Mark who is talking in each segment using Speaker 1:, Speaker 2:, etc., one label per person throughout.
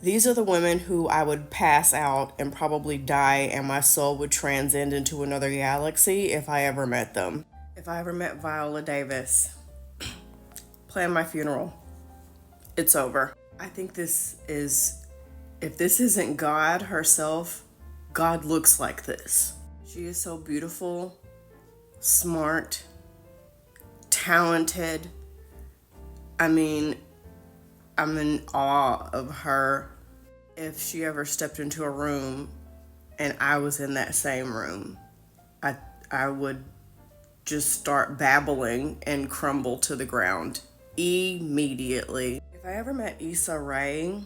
Speaker 1: These are the women who I would pass out and probably die, and my soul would transcend into another galaxy if I ever met them. If I ever met Viola Davis, plan my funeral. It's over. I think if this isn't God herself, God looks like this. She is so beautiful, smart, talented. I mean, I'm in awe of her. If she ever stepped into a room and I was in that same room, I would just start babbling and crumble to the ground immediately. If I ever met Issa Rae,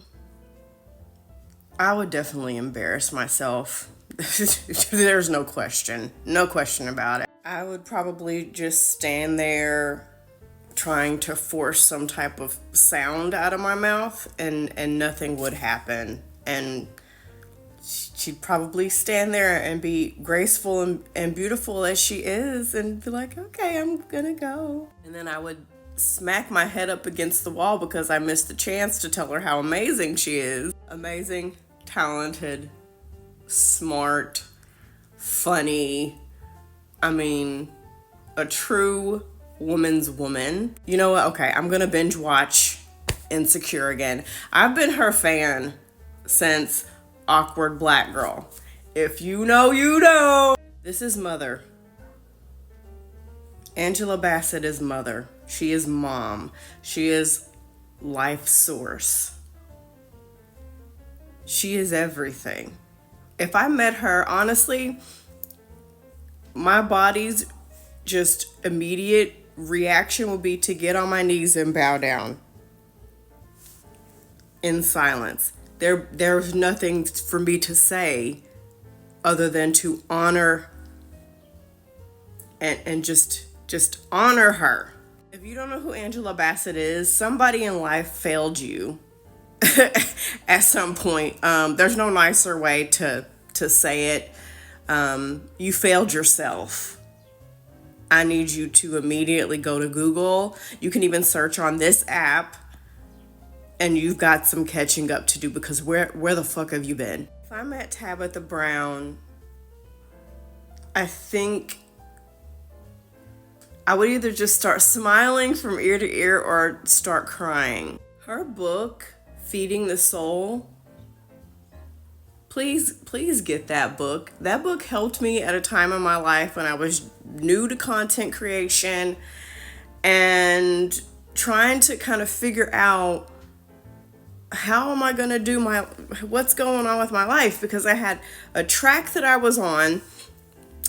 Speaker 1: I would definitely embarrass myself. There's no question. No question about it. I would probably just stand there trying to force some type of sound out of my mouth, and nothing would happen. And she'd probably stand there and be graceful and beautiful as she is and be like, okay, I'm gonna go. And then I would smack my head up against the wall because I missed the chance to tell her how amazing she is. Amazing, talented, smart, funny. I mean, a true woman's woman. You know what? Okay, I'm gonna binge watch Insecure again. I've been her fan since Awkward Black Girl. If you know, you know. This is Mother. Angela Bassett is Mother. She is Mom. She is life source. She is everything. If I met her, honestly, my body's just immediate reaction would be to get on my knees and bow down in silence. There's nothing for me to say other than to honor and just honor her. If you don't know who Angela Bassett is, somebody in life failed you at some point. There's no nicer way to say it. You failed yourself. I need you to immediately go to Google. You can even search on this app, and you've got some catching up to do, because where the fuck have you been? If I met Tabitha Brown, I think I would either just start smiling from ear to ear or start crying. Her book, Feeding the Soul, please get that book. That book helped me at a time in my life when I was new to content creation and trying to kind of figure out how am I going to do what's going on with my life, because I had a track that I was on,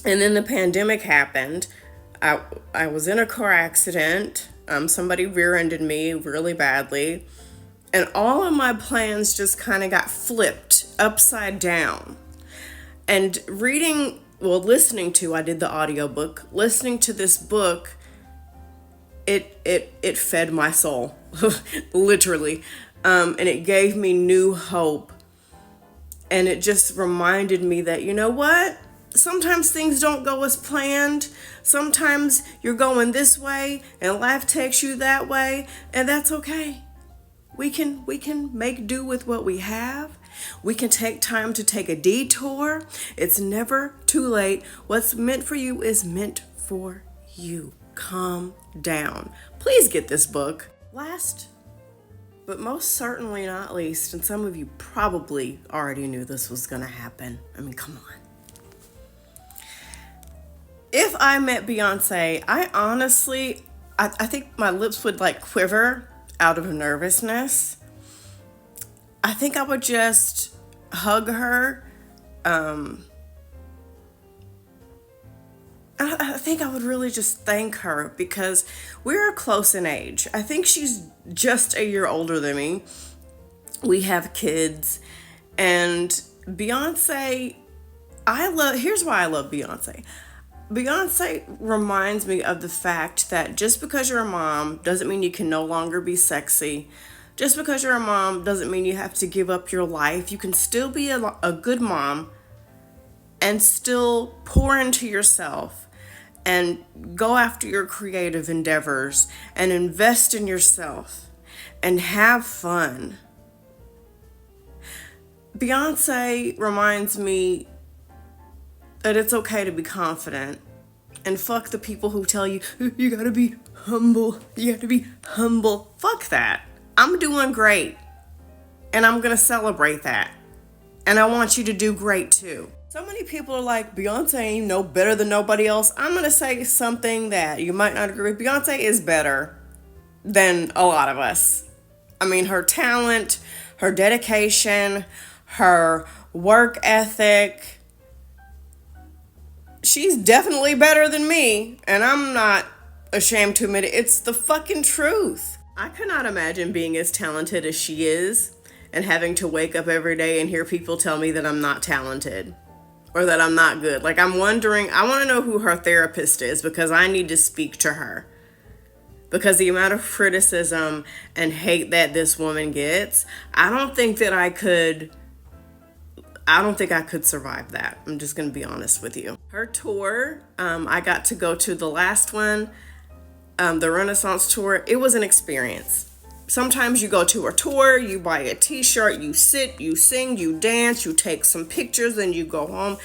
Speaker 1: and then the pandemic happened. I was in a car accident. Somebody rear-ended me really badly. And all of my plans just kind of got flipped upside down. And listening to, I did the audiobook, listening to this book, it fed my soul, literally. And it gave me new hope. And it just reminded me that, you know what? Sometimes things don't go as planned. Sometimes you're going this way and life takes you that way, and that's okay. We can make do with what we have. We can take time to take a detour. It's never too late. What's meant for you is meant for you. Calm down. Please get this book. Last, but most certainly not least, and some of you probably already knew this was going to happen. I mean, come on. If I met Beyonce, I think my lips would quiver out of nervousness. I think I would just hug her. I think I would really just thank her, because we're close in age. I think she's just a year older than me. We have kids, and Beyonce, here's why I love Beyonce. Beyonce reminds me of the fact that just because you're a mom doesn't mean you can no longer be sexy. Just because you're a mom doesn't mean you have to give up your life. You can still be a good mom and still pour into yourself and go after your creative endeavors and invest in yourself and have fun. Beyonce reminds me that it's okay to be confident. And fuck the people who tell you, you gotta be humble. You have to be humble. Fuck that. I'm doing great. And I'm gonna celebrate that. And I want you to do great too. So many people are like, Beyonce ain't no better than nobody else. I'm gonna say something that you might not agree with. Beyonce is better than a lot of us. I mean, her talent, her dedication, her work ethic, she's definitely better than me, and I'm not ashamed to admit it. It's the fucking truth. I cannot imagine being as talented as she is and having to wake up every day and hear people tell me that I'm not talented or that I'm not good. Like, I'm wondering, I want to know who her therapist is because I need to speak to her. Because the amount of criticism and hate that this woman gets, I don't think I could survive that. I'm just going to be honest with you. Her tour, I got to go to the last one, the Renaissance tour. It was an experience. Sometimes you go to a tour, you buy a t-shirt, you sit, you sing, you dance, you take some pictures, and you go home.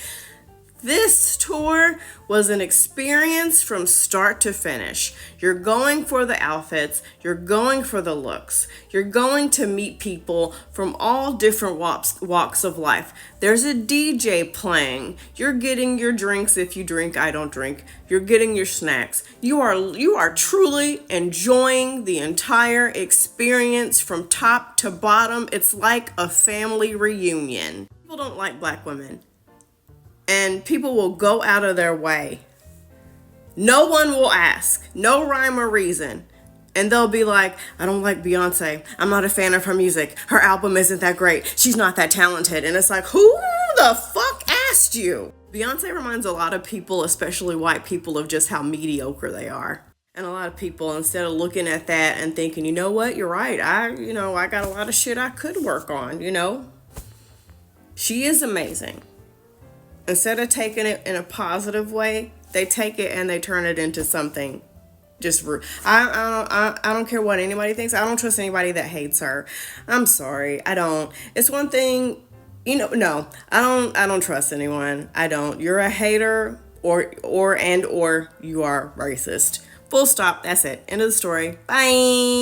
Speaker 1: This tour was an experience from start to finish. You're going for the outfits, you're going for the looks, you're going to meet people from all different walks of life. There's a DJ playing. You're getting your drinks if you drink, I don't drink. You're getting your snacks. You are truly enjoying the entire experience from top to bottom. It's like a family reunion. People don't like black women. And people will go out of their way. No one will ask. No rhyme or reason. And they'll be like, I don't like Beyonce. I'm not a fan of her music. Her album isn't that great. She's not that talented. And it's like, who the fuck asked you? Beyonce reminds a lot of people, especially white people, of just how mediocre they are. And a lot of people, instead of looking at that and thinking, you know what, you're right. I got a lot of shit I could work on, She is amazing. Instead of taking it in a positive way, they take it and they turn it into something just rude. I don't care what anybody thinks. I don't trust anybody that hates her. I'm sorry. I don't. It's one thing, no. I don't trust anyone. I don't. You're a hater or you are racist. Full stop. That's it. End of the story. Bye.